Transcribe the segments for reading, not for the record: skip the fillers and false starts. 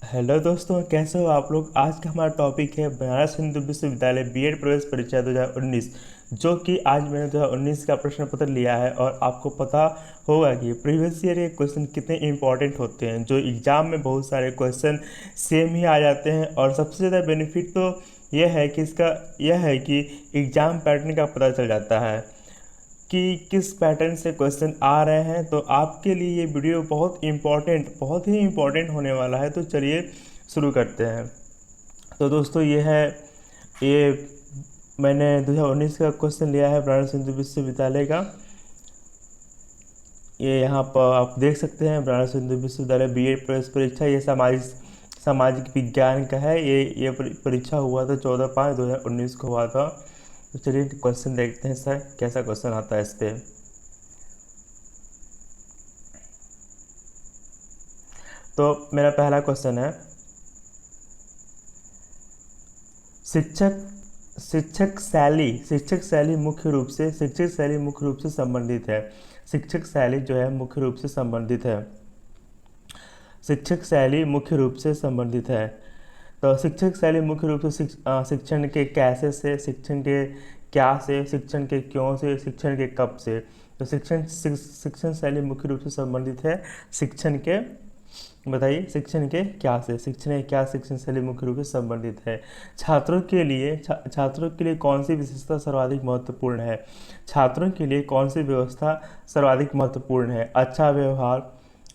Hello दोस्तों, कैसे हो आप लोग। आज का हमारा टॉपिक है बनारस हिंदू विश्वविद्यालय बीएड प्रवेश परीक्षा 2019, जो कि आज मैंने 2019 का प्रश्न पत्र लिया है। और आपको पता होगा कि प्रीवियस ईयर के क्वेश्चन कितने इंपॉर्टेंट होते हैं, जो एग्ज़ाम में बहुत सारे क्वेश्चन सेम ही आ जाते हैं। और सबसे ज़्यादा बेनिफिट तो यह है कि एग्ज़ाम पैटर्न का पता चल जाता है कि किस पैटर्न से क्वेश्चन आ रहे हैं। तो आपके लिए ये वीडियो बहुत ही इम्पोर्टेंट होने वाला है। तो चलिए शुरू करते हैं। तो दोस्तों ये मैंने 2019 का क्वेश्चन लिया है बनारस हिंदू विश्वविद्यालय का। ये यहाँ पर आप देख सकते हैं, बनारस हिंदू विश्वविद्यालय बीएड प्रवेश परीक्षा। ये सामाजिक विज्ञान का है। ये परीक्षा हुआ था 14/5/2019 को हुआ था। तो चलिए क्वेश्चन देखते हैं सर कैसा क्वेश्चन आता है इस पर। तो मेरा पहला क्वेश्चन है, शिक्षक शिक्षक शैली मुख्य रूप से संबंधित है। शिक्षक शैली जो है मुख्य रूप से संबंधित है। शिक्षक शैली मुख्य रूप से संबंधित है। तो शिक्षक शैली मुख्य रूप से शिक्षण के कैसे से, शिक्षण के क्या से, शिक्षण के क्यों से, शिक्षण के कब से। तो शिक्षण शैली मुख्य रूप से संबंधित है शिक्षण के, बताइए शिक्षण के क्या से, शिक्षण के क्या शिक्षण शैली मुख्य रूप से संबंधित है। छात्रों के लिए कौन सी विशेषता सर्वाधिक महत्वपूर्ण है। छात्रों के लिए कौन सी व्यवस्था सर्वाधिक महत्वपूर्ण है। अच्छा व्यवहार,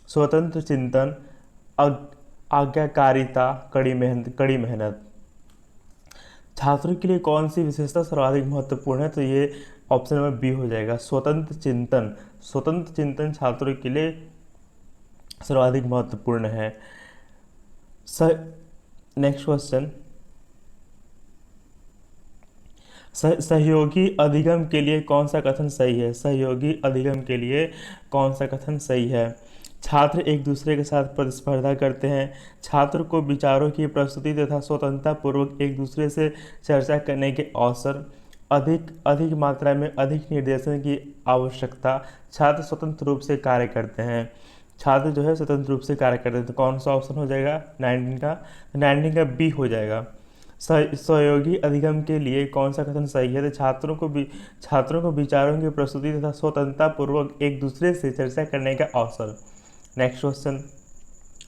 स्वतंत्र चिंतन, आज्ञाकारिता, कड़ी मेहनत। छात्रों के लिए कौन सी विशेषता सर्वाधिक महत्वपूर्ण है। तो ये ऑप्शन नंबर बी हो जाएगा, स्वतंत्र चिंतन। स्वतंत्र चिंतन छात्रों के लिए सर्वाधिक महत्वपूर्ण है। नेक्स्ट क्वेश्चन, सहयोगी अधिगम के लिए कौन सा कथन सही है। सहयोगी अधिगम के लिए कौन सा कथन सही है। छात्र एक दूसरे के साथ प्रतिस्पर्धा करते हैं। छात्र को विचारों की प्रस्तुति तथा स्वतंत्रता पूर्वक एक दूसरे से चर्चा करने के अवसर, अधिक अधिक मात्रा में अधिक निर्देशन की आवश्यकता। छात्र स्वतंत्र रूप से कार्य करते हैं। छात्र जो है स्वतंत्र रूप से कार्य करते हैं। तो कौन सा ऑप्शन हो जाएगा 19 का बी हो जाएगा। सहयोगी अधिगम के लिए कौन सा कथन सही है। तो छात्रों को विचारों की प्रस्तुति तथा स्वतंत्रता पूर्वक एक दूसरे से चर्चा करने का अवसर। Next question,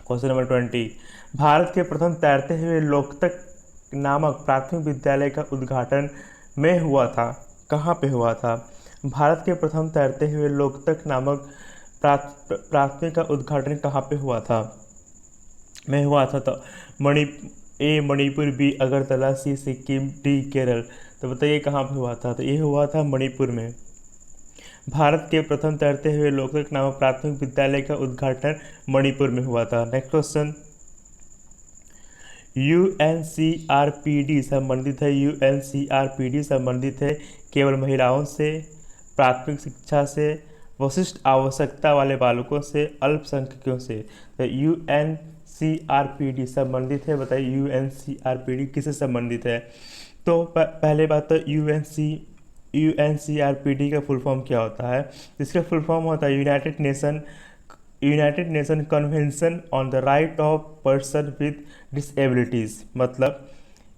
question number 20, Bharat के प्रथम तैरते हुए लोकतक नामक प्राथमिक विद्यालय का उद्घाटन में हुआ था। कहाँ पे हुआ था। भारत के प्रथम तैरते हुए लोकतक नामक प्राथमिक का उद्घाटन कहाँ पे हुआ था। में हुआ था। तो मणिपुर, बी अगरतला, सी सिक्किम, डी केरल। तो बताइए कहाँ पे हुआ था। तो ये हुआ था मणिपुर में। भारत के प्रथम तैरते हुए लोकतक नामक प्राथमिक विद्यालय का उद्घाटन मणिपुर में हुआ था। नेक्स्ट क्वेश्चन, यूएनसीआरपीडी संबंधित है। यूएनसीआरपीडी संबंधित है केवल महिलाओं से, प्राथमिक शिक्षा से, विशिष्ट आवश्यकता वाले बालकों से, अल्पसंख्यकों से। तो यूएनसीआरपीडी संबंधित है। बताइए यूएनसीआरपीडी किससे संबंधित है। तो पहले बात तो यूएनसीआरपीडी का फुल फॉर्म क्या होता है। इसका फुल फॉर्म होता है United nation convention on the right of person with disabilities. मतलब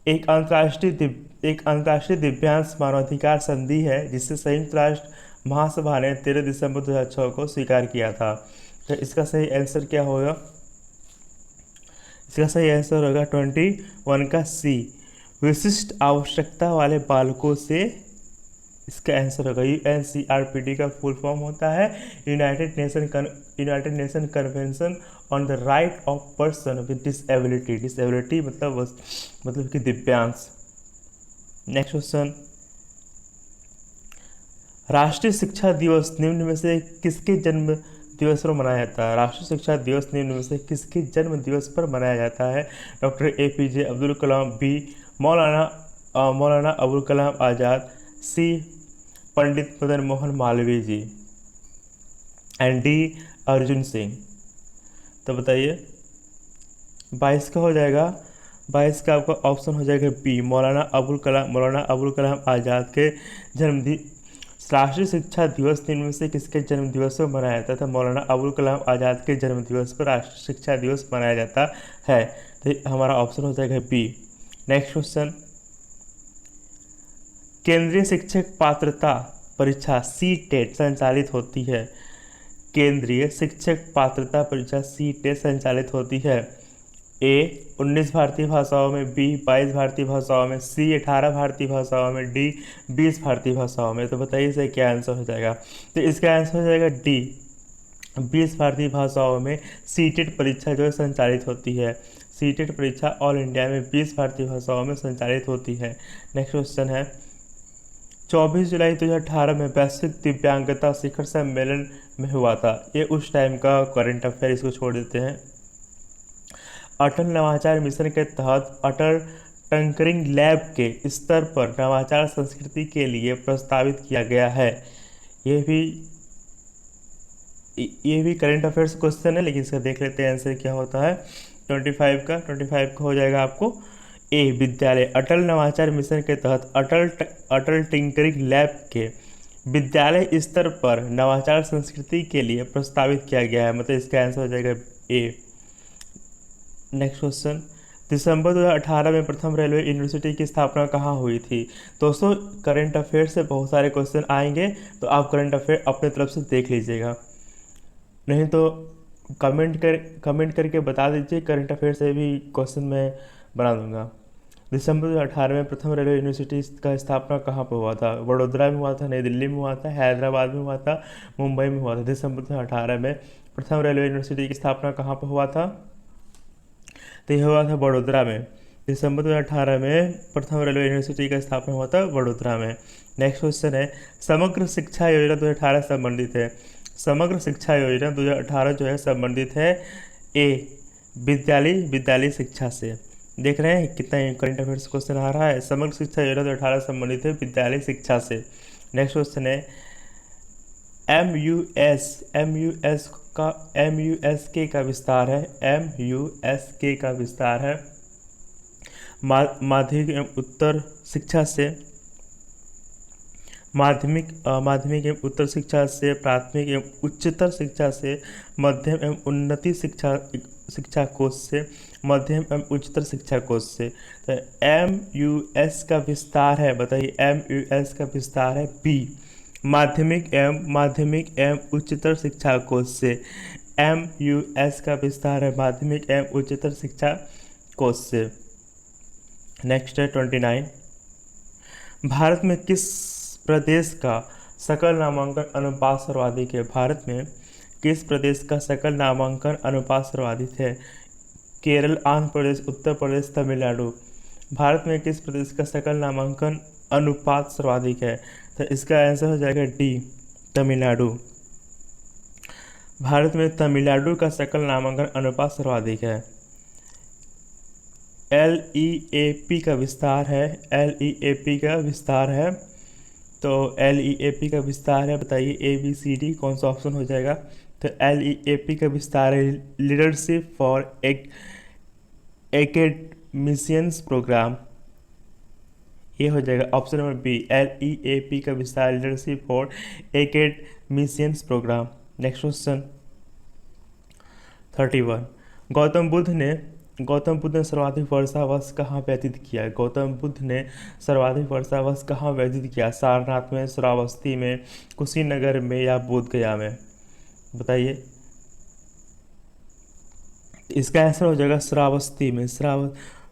एक अंतर्राष्ट्रीय दिव्यांग मानवाधिकार संधि है, जिसे संयुक्त राष्ट्र महासभा ने 13 दिसंबर 2006 को स्वीकार किया था। तो इसका सही आंसर क्या होगा। इसका सही आंसर होगा 21 का सी, विशिष्ट आवश्यकता वाले बालकों से। इसका आंसर होगा यूएनसीआरपीडी का फुल फॉर्म होता है United nation convention on the right of person with disability. Disability मतलब कि दिव्यांग। नेक्स्ट क्वेश्चन, राष्ट्रीय शिक्षा दिवस निम्न में से किसके जन्म दिवस पर मनाया जाता है। राष्ट्रीय शिक्षा दिवस निम्न में से किसके जन्म दिवस पर मनाया जाता है। Doctor APJ Abdul Kalam, B Maulana Abul Kalam Azad, C Pandit Madan Mohan Malviya ji, and D Arjun Singh. तो बताइए 22 का हो जाएगा। 22 का आपका ऑप्शन हो जाएगा बी, मौलाना अबुल कलाम आज़ाद के राष्ट्रीय शिक्षा दिवस निम्न में से किसके जन्म दिवस पर मनाया जाता था? मौलाना अबुल कलाम आज़ाद के जन्म दिवस पर राष्ट्रीय शिक्षा दिवस मनाया जाता है। तो हमारा ऑप्शन हो जाएगा बी। नेक्स्ट क्वेश्चन, केंद्रीय शिक्षक पात्रता परीक्षा सी टेट संचालित होती है। केंद्रीय शिक्षक पात्रता परीक्षा सी टेट संचालित होती है। ए 19 भारतीय भाषाओं में, बी 22 भारतीय भाषाओं में, सी 18 भारतीय भाषाओं में, डी 20 भारतीय भाषाओं में। तो बताइए इसे क्या आंसर हो जाएगा? तो इसका आंसर हो जाएगा डी 20 भारतीय भाषाओं में सीटेट परीक्षा जो है संचालित होती है। सीटेट परीक्षा ऑल इंडिया में 20 भारतीय भाषाओं में संचालित होती है। नेक्स्ट क्वेश्चन है, 24 जुलाई 2018 में वैश्विक दिव्यांगता शिखर सम्मेलन में हुआ था। ये उस टाइम का करंट अफेयर, इसको छोड़ देते हैं। अटल नवाचार मिशन के तहत अटल टिंकरिंग लैब के स्तर पर नवाचार संस्कृति के लिए प्रस्तावित किया गया है। ये भी करंट अफेयर्स क्वेश्चन है, लेकिन इसका देख लेते हैं आंसर क्या होता है। 25 का हो जाएगा आपको ए विद्यालय। अटल नवाचार मिशन के तहत अटल टिंकरिंग लैब के विद्यालय स्तर पर नवाचार संस्कृति के लिए प्रस्तावित किया गया है, मतलब इसका आंसर हो जाएगा ए। नेक्स्ट क्वेश्चन, दिसंबर 2018 में प्रथम रेलवे यूनिवर्सिटी की स्थापना कहाँ हुई थी? दोस्तों करंट अफेयर से बहुत सारे क्वेश्चन आएंगे, तो आप करंट अफेयर अपने तरफ से देख लीजिएगा, नहीं तो कमेंट करके बता दीजिए, करंट अफेयर से भी क्वेश्चन मैं बना दूंगा। दिसंबर 2018 में प्रथम रेलवे यूनिवर्सिटी का स्थापना कहाँ पर हुआ था? वडोदरा में हुआ था, नई दिल्ली में हुआ था, हैदराबाद में हुआ था, मुंबई में हुआ था। दिसंबर 2018 में प्रथम रेलवे यूनिवर्सिटी की स्थापना कहाँ पर हुआ था? तो यह हुआ था वडोदरा में। दिसंबर 2018 में प्रथम रेलवे यूनिवर्सिटी का स्थापना हुआ था वडोदरा में। नेक्स्ट क्वेश्चन है, समग्र शिक्षा योजना 2018 संबंधित है। समग्र शिक्षा योजना 2018 जो है संबंधित है ए विद्यालय शिक्षा से। देख रहे हैं कितना करंट अफेयर्स क्वेश्चन आ रहा है। समग्र शिक्षा योजना 2018 संबंधित है विद्यालय शिक्षा से। नेक्स्ट क्वेश्चन है, MUSK का विस्तार है। MUSK का विस्तार है माध्यमिक एवं उत्तर शिक्षा से, माध्यमिक एवं उत्तर शिक्षा से, प्राथमिक एवं उच्चतर शिक्षा से, मध्यम एवं उन्नति शिक्षा कोष से, मध्यम एवं उच्चतर शिक्षा कोष से। तो MUS का विस्तार है, बताइए MUS का विस्तार है बी माध्यमिक एवं उच्चतर शिक्षा कोष से। MUS का विस्तार है माध्यमिक एवं उच्चतर शिक्षा कोष से। नेक्स्ट है 29, भारत में किस प्रदेश का सकल नामांकन अनुपात सर्वाधिक है? भारत में किस प्रदेश का सकल नामांकन अनुपात सर्वाधिक है? केरल, आंध्र प्रदेश, उत्तर प्रदेश, तमिलनाडु। भारत में किस प्रदेश का सकल नामांकन अनुपात सर्वाधिक है? तो इसका आंसर हो जाएगा डी तमिलनाडु। भारत में तमिलनाडु का सकल नामांकन अनुपात सर्वाधिक है। LEAP का विस्तार है, LEAP का विस्तार है। तो LEAP का विस्तार है, बताइए ABCD कौन सा ऑप्शन हो जाएगा? तो LEAP का विस्तार है लीडरशिप फॉर एकेडमिशियंस प्रोग्राम। ये हो जाएगा ऑप्शन नंबर बी। LEAP का विस्तार leadership for academicians programme. Next question 31, Gautam Buddha ने सर्वाधिक वर्षावास कहाँ व्यतीत किया? गौतम बुद्ध ने सर्वाधिक वर्षावास कहाँ व्यतीत किया? सारनाथ में, श्रावस्ती में, कुशीनगर में या बोध गया में? बताइए। इसका आंसर हो जाएगा श्रावस्ती में।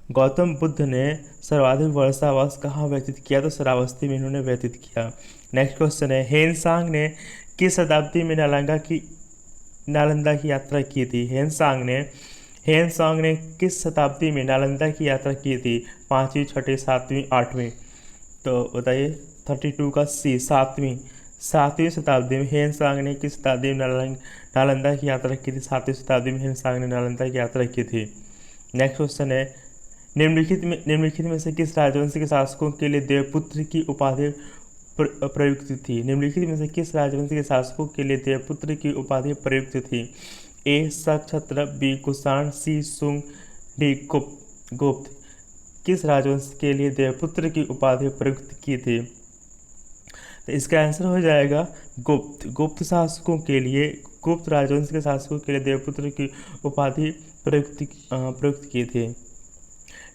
गौतम बुद्ध ने सर्वाधिक वर्षावास कहाँ व्यतीत किया? तो श्रावस्ती में इन्होंने व्यतीत किया। नेक्स्ट क्वेश्चन है, हेनसांग ने किस शताब्दी में नालंदा की यात्रा की थी? हेनसांग ने किस शताब्दी में नालंदा की यात्रा की थी? 5वीं, 6वीं, 7वीं, 8वीं? तो बताइए 32 का सी, 7वीं शताब्दी में हेनसांग ने किस शताब्दी में नालंदा की यात्रा की थी? 7वीं शताब्दी में हेनसांग ने नालंदा की यात्रा की थी। नेक्स्ट क्वेश्चन है, निम्नलिखित में से किस राजवंश के शासकों के लिए देवपुत्र की उपाधि प्रयुक्त थी? निम्नलिखित में से किस राजवंश के शासकों के लिए देवपुत्र की उपाधि प्रयुक्त थी? ए सक्षत्र, बी कुषाण, सी सुंग, डी गुप्त। किस राजवंश के लिए देवपुत्र की उपाधि प्रयुक्त की थी? तो इसका आंसर हो जाएगा गुप्त। गुप्त शासकों के लिए, गुप्त राजवंश के शासकों के लिए देवपुत्र की उपाधि प्रयुक्त की थी।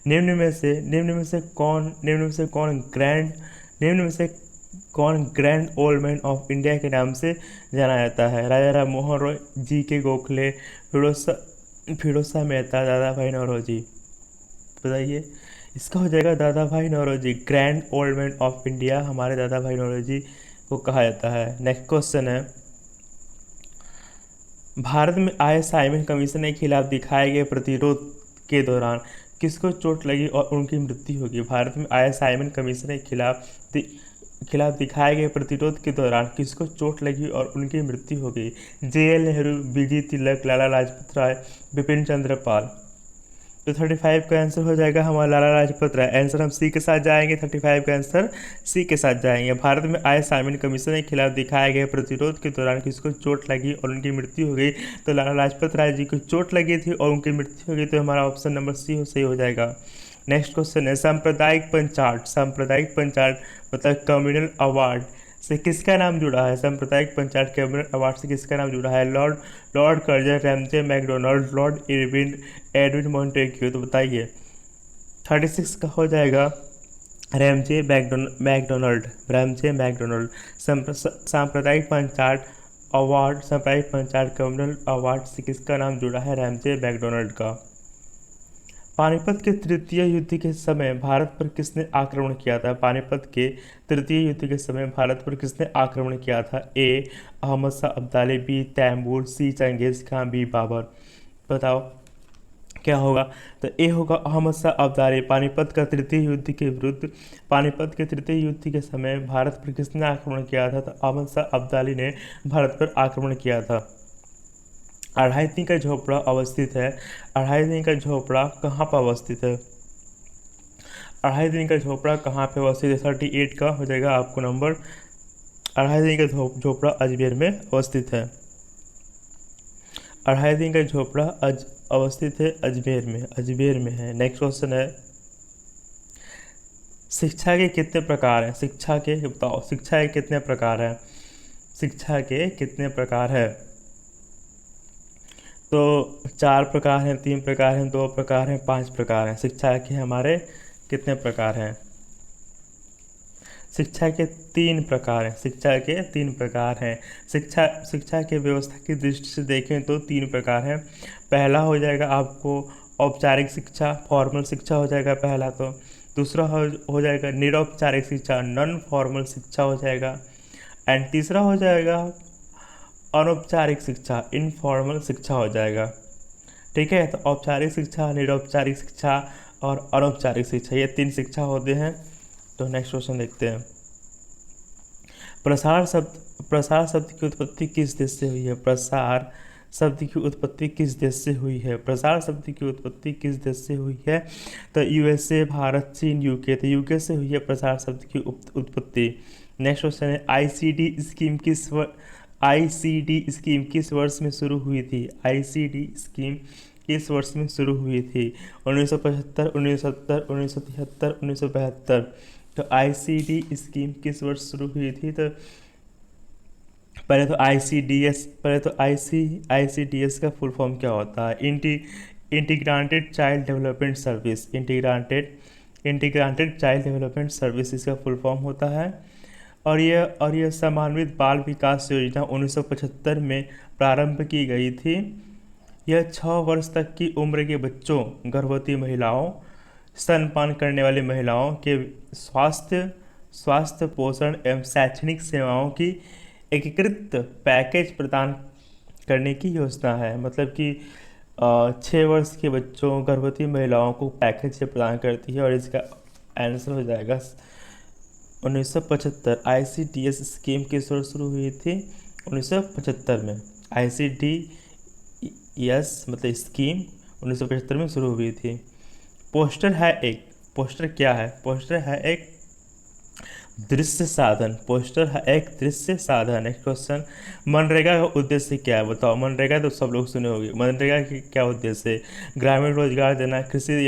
निम्न में से कौन grand old man of India के नाम से जाना जाता है? राजा राम मोहन रॉय, जी के गोखले, फिरोज शाह मेहता, दादा भाई नौरोजी। बताइए। इसका हो जाएगा Dadabhai Naoroji. Grand old man of India हमारे दादा भाई नौरोजी को कहा जाता है। नेक्स्ट क्वेश्चन है, भारत में आए साइमन कमीशन के खिलाफ दिखाए गए प्रतिरोध के दौरान किसको चोट लगी और उनकी मृत्यु होगी? भारत में आए साइमन कमीशन के खिलाफ दिखाए गए प्रतिरोध के दौरान किसको चोट लगी और उनकी मृत्यु हो गई? JL नेहरू, BG तिलक, लाला लाजपत राय, बिपिन चंद्र पाल। तो 35 का आंसर हो जाएगा हमारा लाला लाजपत राय। आंसर हम सी के साथ जाएंगे, 35 का आंसर सी के साथ जाएंगे। भारत में आए साइमन कमीशन के खिलाफ दिखाए गए प्रतिरोध के दौरान किसको चोट लगी और उनकी मृत्यु हो गई? तो लाला लाजपत राय जी को चोट लगी थी और उनकी मृत्यु हो गई। तो हमारा ऑप्शन नंबर सी सही हो जाएगा। नेक्स्ट क्वेश्चन है, सांप्रदायिक पंचाट। सांप्रदायिक पंचाट मतलब कम्युनल अवार्ड से किसका नाम जुड़ा है? सांप्रदायिक पंचायत कम्युनल अवार्ड से किसका नाम जुड़ा है? Lord Curzon, Ramsay MacDonald, Lord Irwin, Edwin Montagu. तो बताइए। 36 का हो जाएगा रैमजे मैकडोनाल्ड। Ramsay McDonald. सांप्रदायिक पंचायत अवार्ड, सांप्रदायिक पंचायत कम्युनल अवार्ड से किसका नाम जुड़ा है? रैमजे मैकडोनाल्ड का। पानीपत के तृतीय युद्ध के समय भारत पर किसने आक्रमण किया था? पानीपत के तृतीय युद्ध के समय भारत पर किसने आक्रमण किया था? ए अहमद शाह अब्दाली, बी तैमूर, सी चंगेज खान, बी बाबर। बताओ क्या होगा? तो ए होगा अहमद शाह अब्दाली। पानीपत के तृतीय युद्ध के समय भारत पर किसने आक्रमण किया था? तो अहमद शाह अब्दाली ने भारत पर आक्रमण किया था। अढ़ाईती का झोपड़ा अवस्थित है। अढ़ाईती का झोपड़ा कहाँ पर अवस्थित है? अढ़ाईती का झोपड़ा कहाँ पे अवस्थित है? 38 का हो जाएगा आपको नंबर। अढ़ाईती का झोपड़ा अजमेर में अवस्थित है। अढ़ाईती का झोपड़ा अवस्थित है अजमेर में है। नेक्स्ट क्वेश्चन है, शिक्षा के कितने प्रकार हैं? शिक्षा के बताओ, शिक्षा के कितने प्रकार हैं? शिक्षा के कितने प्रकार है? तो 4 प्रकार हैं, 3 प्रकार हैं, 2 प्रकार हैं, 5 प्रकार हैं। शिक्षा के हमारे कितने प्रकार हैं? शिक्षा के 3 प्रकार हैं। शिक्षा के 3 प्रकार हैं। शिक्षा के व्यवस्था की दृष्टि से देखें तो 3 प्रकार हैं। पहला हो जाएगा आपको औपचारिक शिक्षा, फॉर्मल शिक्षा हो जाएगा पहला। तो दूसरा हो जाएगा निरौपचारिक शिक्षा, नॉन फॉर्मल शिक्षा हो जाएगा। एंड तीसरा हो जाएगा अनौपचारिक शिक्षा, इनफॉर्मल शिक्षा हो जाएगा। ठीक है। तो औपचारिक शिक्षा, निरौपचारिक शिक्षा और अनौपचारिक शिक्षा, ये 3 शिक्षा होते हैं। तो नेक्स्ट क्वेश्चन देखते हैं, प्रसार शब्द की उत्पत्ति किस देश से हुई है? प्रसार शब्द की उत्पत्ति किस देश से हुई है? प्रसार शब्द की उत्पत्ति किस देश से हुई है? तो USA, भारत, चीन, UK। तो UK से हुई है प्रसार शब्द की उत्पत्ति। नेक्स्ट क्वेश्चन है, ICD स्कीम किस वर्ष में शुरू हुई थी? ICD स्कीम किस वर्ष में शुरू हुई थी? 1975, 1970, 1973, 1972। तो ICD स्कीम किस वर्ष शुरू हुई थी? तो पहले तो ICDS का फुल फॉर्म क्या होता है? Integrated child development service. Integrated child development service इसका फुल फॉर्म होता है। और यह समन्वित बाल विकास योजना 1975 में प्रारंभ की गई थी। यह 6 वर्ष तक की उम्र के बच्चों, गर्भवती महिलाओं, स्तनपान करने वाली महिलाओं के स्वास्थ्य पोषण एवं शैक्षणिक सेवाओं की एकीकृत पैकेज प्रदान करने की योजना है। मतलब कि 6 वर्ष के बच्चों, गर्भवती महिलाओं को पैकेज से प्रदान करती है। और इसका आंसर हो जाएगा 1975। ICDS स्कीम किस वर्ष शुरू हुई थी? 1975 में। ICDS मतलब स्कीम 1975 में शुरू हुई थी। पोस्टर क्या है? पोस्टर है एक दृश्य साधन। पोस्टर है एक दृश्य साधन। नेक्स्ट क्वेश्चन, मनरेगा का उद्देश्य क्या है? बताओ। मनरेगा तो सब लोग सुने होंगे। मनरेगा की क्या उद्देश्य है? ग्रामीण रोजगार देना, कृषि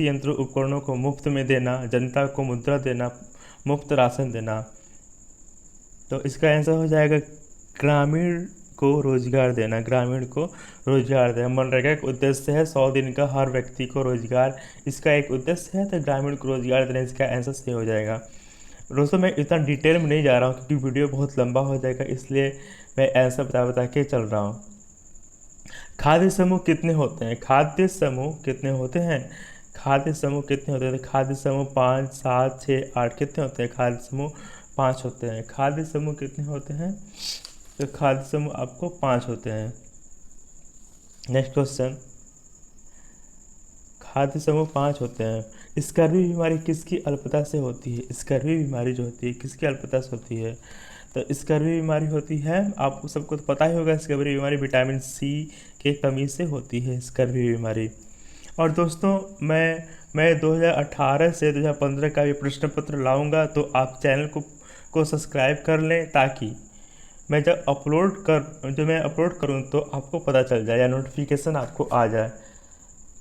यंत्रों उपकरणों को मुफ्त में देना, जनता को मुद्रा देना, मुफ्त राशन देना। तो इसका आंसर हो जाएगा ग्रामीण को रोजगार देना, ग्रामीण को रोजगार देना। मनरेगा एक उद्देश्य है 100 दिन का हर व्यक्ति को रोजगार, इसका एक उद्देश्य है, तो ग्रामीण को रोजगार देना इसका आंसर सही हो जाएगा। दोस्तों मैं इतना डिटेल में नहीं जा रहा हूँ क्योंकि वीडियो बहुत लंबा हो जाएगा, इसलिए मैं आंसर बता बता के चल रहा हूँ। खाद्य समूह कितने होते हैं? खाद्य समूह कितने होते हैं? खाद्य समूह कितने होते हैं? तो खाद्य समूह 5, 7, 6, 8 कितने होते हैं? खाद्य समूह 5 होते हैं। खाद्य समूह कितने होते हैं? तो खाद्य समूह आपको 5 होते हैं। नेक्स्ट क्वेश्चन, खाद्य समूह 5 होते हैं। स्कर्वी बीमारी किसकी अल्पता से होती है? स्कर्वी बीमारी जो होती है किसकी अल्पता से होती है? तो स्कर्वी बीमारी होती है, आपको सबको तो पता ही होगा, स्कर्वी बीमारी विटामिन सी के कमी से होती है स्कर्वी बीमारी। और दोस्तों मैं 2018 से 2015 का भी प्रश्न पत्र लाऊंगा, तो आप चैनल को सब्सक्राइब कर लें ताकि मैं जब मैं अपलोड करूं तो आपको पता चल जाए या नोटिफिकेशन आपको आ जाए।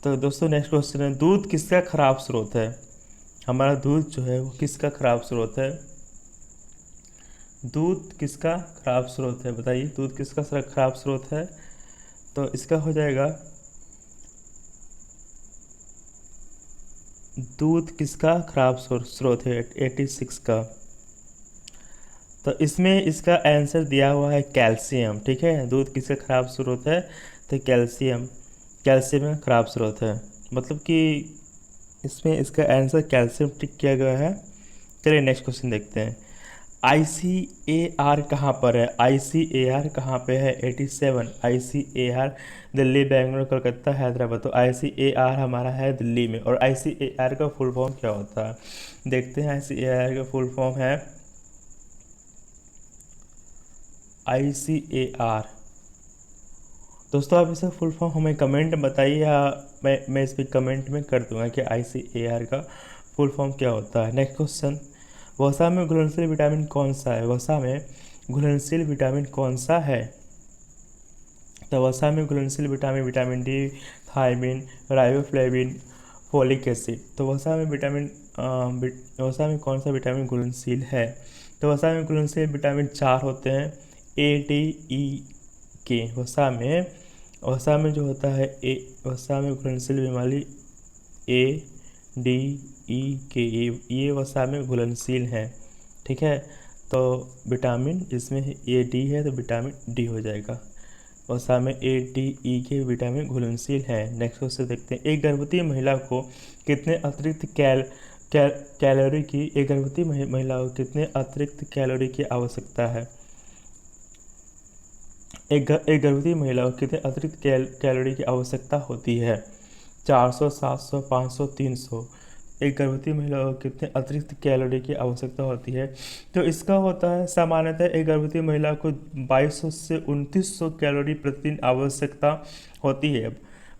तो दोस्तों नेक्स्ट क्वेश्चन है, दूध किसका खराब स्रोत है? हमारा दूध जो है वो किसका खराब स्रोत है? दूध किसका खराब स्रोत है? बताइए, दूध किसका खराब स्रोत है? तो इसका हो जाएगा, दूध किसका खराब स्रोत है? 86 का। तो इसमें इसका आंसर दिया हुआ है कैल्शियम। ठीक है, दूध किसका खराब स्रोत है? तो कैल्शियम, कैल्शियम का खराब स्रोत है, मतलब कि इसमें इसका आंसर कैल्शियम टिक किया गया है। चलिए नेक्स्ट क्वेश्चन देखते हैं। ICAR कहाँ पर है? ICAR कहाँ पे है? 87। ICAR दिल्ली, बेंगलुरु, कलकत्ता, हैदराबाद। तो ICAR हमारा है दिल्ली में। और ICAR का फुल फॉर्म क्या होता है? देखते हैं। ICAR का फुल फॉर्म है ICAR। दोस्तों आप इसे फुल फॉर्म हमें कमेंट में बताइए, या मैं इस पर कमेंट में कर दूंगा कि ICAR का फुल फॉर्म क्या होता है। नेक्स्ट क्वेश्चन, वसा में घुलनशील विटामिन कौन सा है? वसा में घुलनशील विटामिन कौन सा है? तो वसा में घुलनशील vitamin vitamin D, thiamine, riboflavin, folic acid. तो वसा में वसा में कौन सा विटामिन घुलनशील है? तो वसा में घुलनशील विटामिन 4 होते हैं, A, D, E के। वसा में जो होता है वसा में घुलनशील बीमारी A, D, E के, ये वसा में घुलनशील हैं। ठीक है, तो विटामिन इसमें A, D है, तो विटामिन डी हो जाएगा। वसा में A, D, E के विटामिन घुलनशील हैं। नेक्स्ट क्वेश्चन देखते हैं। एक गर्भवती महिला को कितने अतिरिक्त कैलोरी की एक गर्भवती महिला को कितने अतिरिक्त कैलोरी की आवश्यकता है? एक गर्भवती महिला को कितने अतिरिक्त कैलोरी की आवश्यकता होती है? 400, 700, 500, 300। एक गर्भवती महिला को कितने अतिरिक्त कैलोरी की आवश्यकता होती है? तो इसका होता है, सामान्यतः एक गर्भवती महिला को 2200 से 2900 कैलोरी प्रतिदिन आवश्यकता होती है।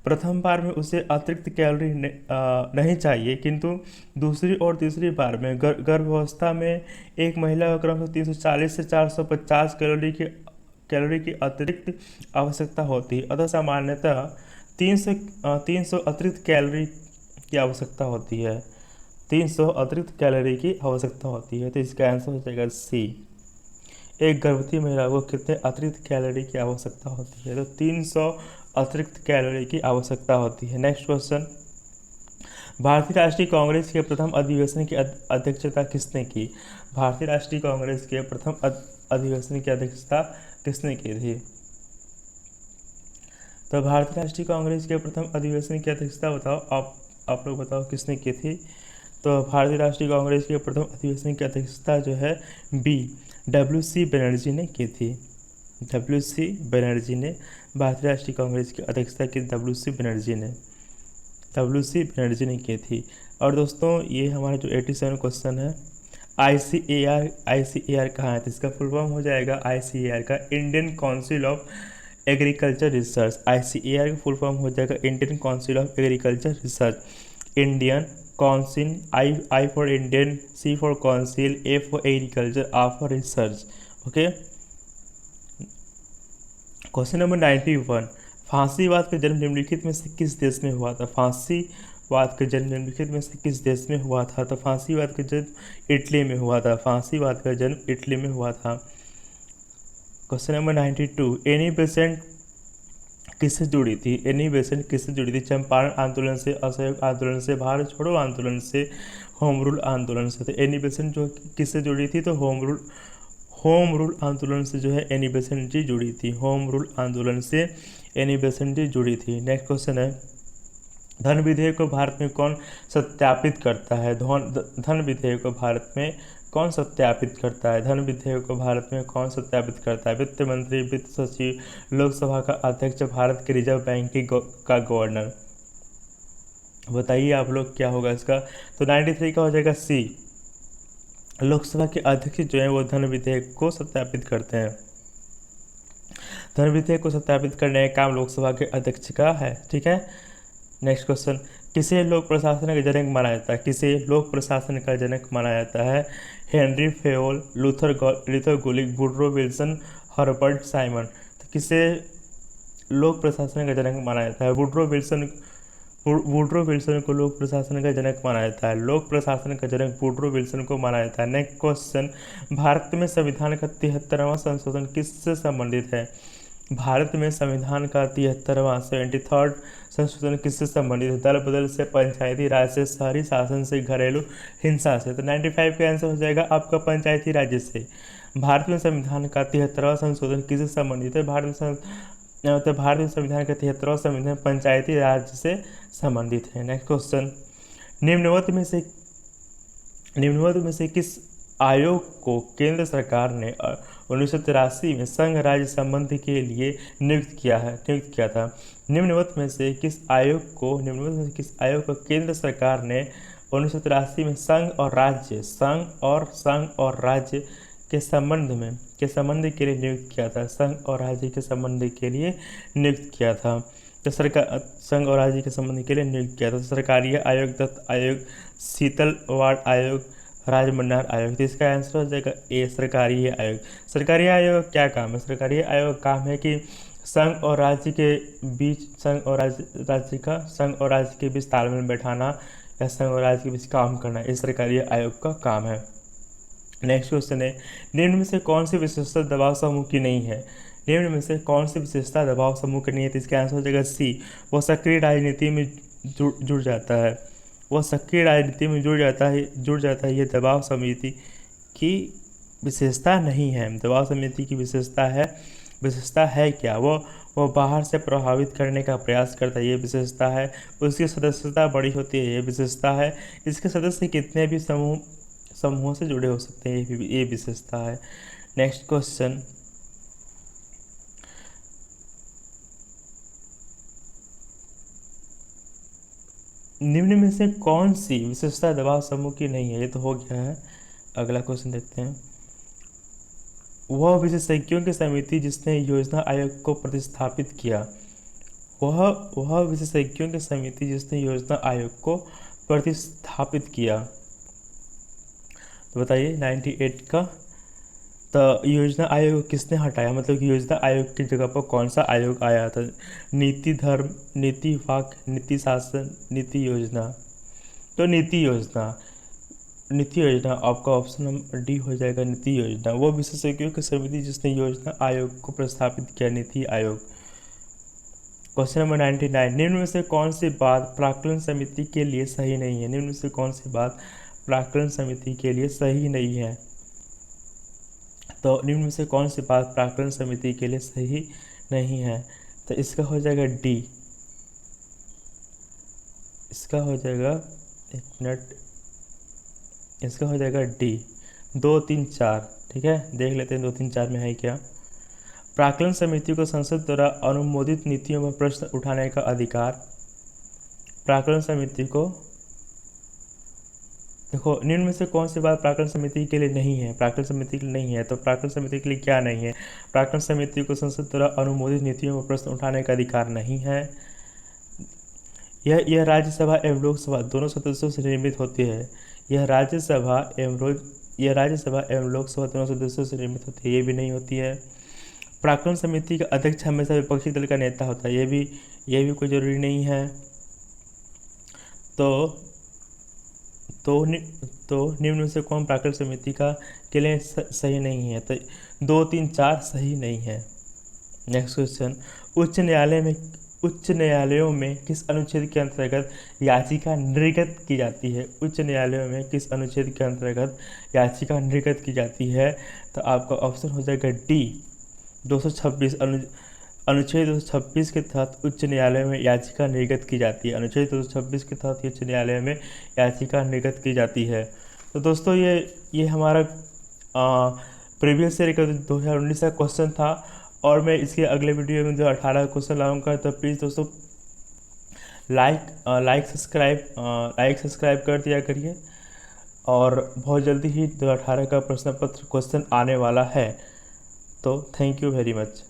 प्रथम बार में उसे अतिरिक्त कैलोरी नहीं चाहिए, किंतु दूसरी और तीसरी बार में गर्भावस्था में एक महिला को क्रमशः 340 से 450 कैलोरी की अतिरिक्त आवश्यकता होती है। अतः सामान्यतः 300 अतिरिक्त कैलोरी की आवश्यकता होती है। 300 अतिरिक्त कैलोरी की आवश्यकता होती है। तो इसका आंसर हो जाएगा सी। एक गर्भवती महिला को कितने अतिरिक्त कैलोरी की आवश्यकता होती है? तो 300 अतिरिक्त कैलोरी की आवश्यकता होती है। नेक्स्ट क्वेश्चन, भारतीय राष्ट्रीय कांग्रेस के प्रथम अधिवेशन की अध्यक्षता किसने की? भारतीय राष्ट्रीय कांग्रेस के प्रथम अधिवेशन की अध्यक्षता किसने की थी? तो भारतीय राष्ट्रीय कांग्रेस के प्रथम अधिवेशन की अध्यक्षता बताओ, आप लोग बताओ किसने की थी? तो भारतीय राष्ट्रीय कांग्रेस के प्रथम अधिवेशन की अध्यक्षता जो है बी, WC बनर्जी ने की थी। WC बनर्जी ने भारतीय राष्ट्रीय कांग्रेस की अध्यक्षता की, WC बनर्जी ने की थी। और दोस्तों ये हमारा जो 87 क्वेश्चन है, ICAR कहाँ है? तो इसका फुल फॉर्म हो जाएगा ICAR का Indian council of agriculture research. ICAR का फुल फॉर्म हो जाएगा Indian council of agriculture research. Indian council, I for Indian, C for council, A for agriculture, R for research. Okay, question number 91, फांसीवाद का जन्म निम्नलिखित में से किस देश में हुआ था? फांसीवाद फांसीवाद का जन्म निम्नलिखित में से किस देश में हुआ था? तो फांसीवाद का जन्म इटली में हुआ था। फांसीवाद का जन्म इटली में हुआ था। क्वेश्चन नंबर 92, एनी बेसेंट किससे जुड़ी थी? एनी बेसेंट किससे जुड़ी थी? चंपारण आंदोलन से, असहयोग आंदोलन से, भारत छोड़ो आंदोलन से, होम रूल आंदोलन से। तो एनी बेसेंट जो किससे जुड़ी थी? तो होम रूल आंदोलन से जो है एनी बेसेंट जी जुड़ी थी। होम रूल आंदोलन से एनी बेसेंट जी जुड़ी थी। नेक्स्ट क्वेश्चन है, धन विधेयक को भारत में कौन सत्यापित करता है? धन विधेयक को भारत में कौन सत्यापित करता है? धन विधेयक को भारत में कौन सत्यापित करता है? वित्त मंत्री, वित्त सचिव, लोकसभा का अध्यक्ष, भारत के रिजर्व बैंक का गवर्नर। बताइए आप लोग क्या होगा इसका? तो 93 का हो जाएगा सी। लोकसभा के अध्यक्ष जो है वो धन विधेयक को सत्यापित करते हैं। धन विधेयक को सत्यापित करने का काम लोकसभा के अध्यक्ष का है। ठीक है। नेक्स्ट क्वेश्चन, किसे लोक प्रशासन का जनक माना जाता है? किसे लोक प्रशासन का जनक माना जाता है? हेनरी फेयोल, लूथर गुलिक, वुडरो विल्सन, हर्बर्ट साइमन। तो किसे लोक प्रशासन का जनक माना जाता है? वुडरो विल्सन को लोक प्रशासन का जनक माना जाता है। लोक प्रशासन का जनक वुडरो विल्सन को माना जाता है। नेक्स्ट क्वेश्चन, भारत में संविधान का 73वां संशोधन किससे संबंधित है? भारत में संविधान का 73वां 73rd संशोधन किससे संबंधित है? दल बदल से, पंचायती राज से, शहरी शासन से, घरेलू हिंसा से। तो 95 का आंसर हो जाएगा आपका पंचायती राज से। भारत में संविधान का 73वां संशोधन किससे संबंधित है? भारत में संविधान का 73वां संविधान पंचायती राज से संबंधित है। नेक्स्ट क्वेश्चन, निम्नलिखित में से किस आयोग को केंद्र सरकार ने 1983 में संघ राज्य संबंध के लिए नियुक्त किया था? निम्नलिखित में से किस आयोग को केंद्र सरकार ने 1983 में संघ और राज्य के संबंध के लिए नियुक्त किया था? संघ और राज्य के संबंध के लिए नियुक्त किया था। तो सरकार संघ और राज्य के संबंध के लिए नियुक्त किया था। तो सरकारी आयोग, दत्त आयोग, शीतल वार्ड आयोग, राजमंडार आयोग। तो इसका आंसर हो जाएगा ए, सरकारी आयोग। सरकारी आयोग क्या काम है? सरकारी आयोग काम है कि संघ और राज्य के बीच तालमेल बैठाना या संघ और राज्य के बीच काम करना, ये सरकारी आयोग का काम है। नेक्स्ट क्वेश्चन है, निम्न में से कौन सी विशेषता दबाव समूह की नहीं है? निम्न में से कौन सी विशेषता दबाव समूह की नहीं है? तो इसका आंसर हो जाएगा सी, वो सक्रिय राजनीति में जुड़ जाता है। वह सक्रिय राजनीति में जुड़ जाता है। ये दबाव समिति की विशेषता नहीं है। दबाव समिति की विशेषता है क्या? वो बाहर से प्रभावित करने का प्रयास करता है, ये विशेषता है। उसकी सदस्यता बड़ी होती है, ये विशेषता है। इसके सदस्य कितने भी समूहों से जुड़े हो सकते हैं, ये विशेषता है। नेक्स्ट क्वेश्चन, निम्न में से कौन सी विशेषता दबाव समूह की नहीं है? ये तो हो गया है। अगला क्वेश्चन देखते हैं, वह विशेषज्ञों की समिति जिसने योजना आयोग को प्रतिस्थापित किया। वह विशेषज्ञों की समिति जिसने योजना आयोग को प्रतिस्थापित किया। तो बताइए 98 का। तो योजना आयोग किसने हटाया? मतलब कि योजना आयोग की जगह पर कौन सा आयोग आया था? नीति, धर्म, नीति विभाग, नीति शासन, नीति योजना। तो नीति योजना आपका ऑप्शन नंबर डी हो जाएगा, नीति योजना। वो विशेषज्ञों की समिति जिसने योजना आयोग को प्रस्तावित किया, नीति आयोग। क्वेश्चन नंबर 99, निम्न में से कौन सी बात प्राक्कलन समिति के लिए सही नहीं है? निम्न में से कौन सी बात प्राक्कलन समिति के लिए सही नहीं है? तो निम्न में से कौन सी बात प्राक्कलन समिति के लिए सही नहीं है? तो इसका हो जाएगा डी। इसका हो जाएगा, एक मिनट, इसका हो जाएगा डी, 2, 3, 4। ठीक है, देख लेते हैं 2, 3, 4 में है क्या। प्राक्कलन समिति को संसद द्वारा अनुमोदित नीतियों पर प्रश्न उठाने का अधिकार। प्राक्कलन समिति को, देखो निम्न में से कौन सी बात प्राक्कलन समिति के लिए नहीं है? प्राक्कलन समिति के लिए नहीं है, तो प्राक्कलन समिति के लिए क्या नहीं है? प्राक्कलन समिति को संसद द्वारा अनुमोदित नीतियों पर प्रश्न उठाने का अधिकार नहीं है। यह राज्यसभा एवं लोकसभा दोनों सदस्यों से निर्मित होती है। यह राज्यसभा एवं लोकसभा दोनों सदस्यों से निर्मित होती है, ये भी नहीं होती है। प्राक्कलन समिति का अध्यक्ष हमेशा विपक्षी दल का नेता होता है, ये भी कोई जरूरी नहीं है। तो तो नि, तो निम्न में से कौन प्राकृतिक समिति का के लिए सही नहीं है? तो 2, 3, 4 सही नहीं है। नेक्स्ट क्वेश्चन, उच्च न्यायालयों में किस अनुच्छेद के अंतर्गत याचिका निर्गत की जाती है? उच्च न्यायालयों में किस अनुच्छेद के अंतर्गत याचिका निर्गत की जाती है? तो आपका ऑप्शन हो जाएगा डी, 226 अनुच्छेद 226 के तहत उच्च न्यायालय में याचिका निर्गत की जाती है। अनुच्छेद 226 के तहत उच्च न्यायालय में याचिका निर्गत की जाती है। तो दोस्तों ये हमारा प्रीवियस ईयर का 2019 का क्वेश्चन था, और मैं इसके अगले वीडियो में जो 18 क्वेश्चन लाऊंगा। तो प्लीज़ दोस्तों लाइक सब्सक्राइब कर दिया करिए, और बहुत जल्दी ही 2018 का प्रश्न पत्र क्वेश्चन आने वाला है। तो थैंक यू वेरी मच।